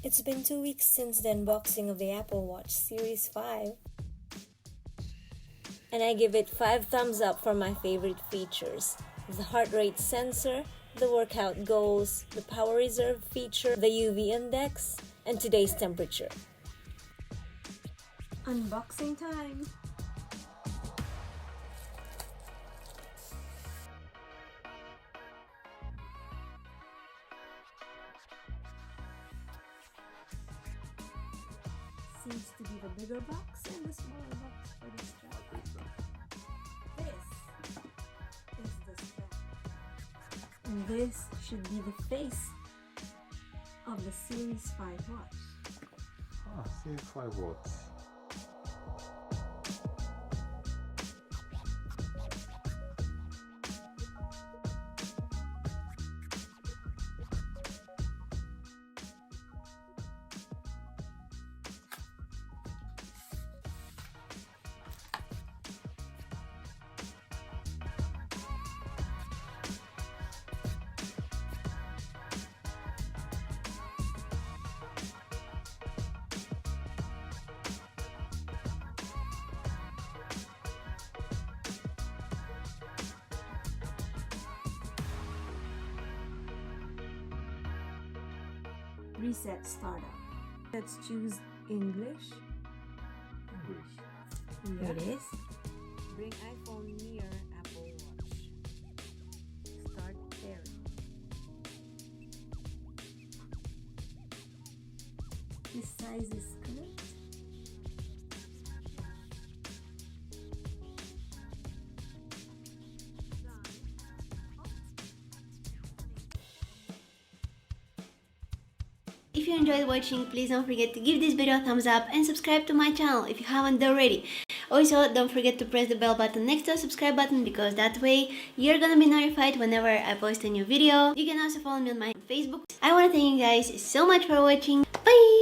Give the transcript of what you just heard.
It's been 2 weeks since the unboxing of the Apple Watch Series 5, and I give it 5 thumbs up for my favorite features: the heart rate sensor, the workout goals, the power reserve feature, the UV index, and today's temperature. Unboxing time! Seems to be the bigger box and the smaller box for this strap. This is the strap. And this should be the face of the Series 5 watch. Series 5 watts. Reset startup. Let's choose English. Here it is. Bring iPhone near Apple Watch. Start pairing. This size is correct. If you enjoyed watching, please don't forget to give this video a thumbs up and subscribe to my channel if you haven't already. Also, don't forget to press the bell button next to the subscribe button, because that way you're gonna be notified whenever I post a new video. You can also follow me on my Facebook. I wanna thank you guys so much for watching. Bye!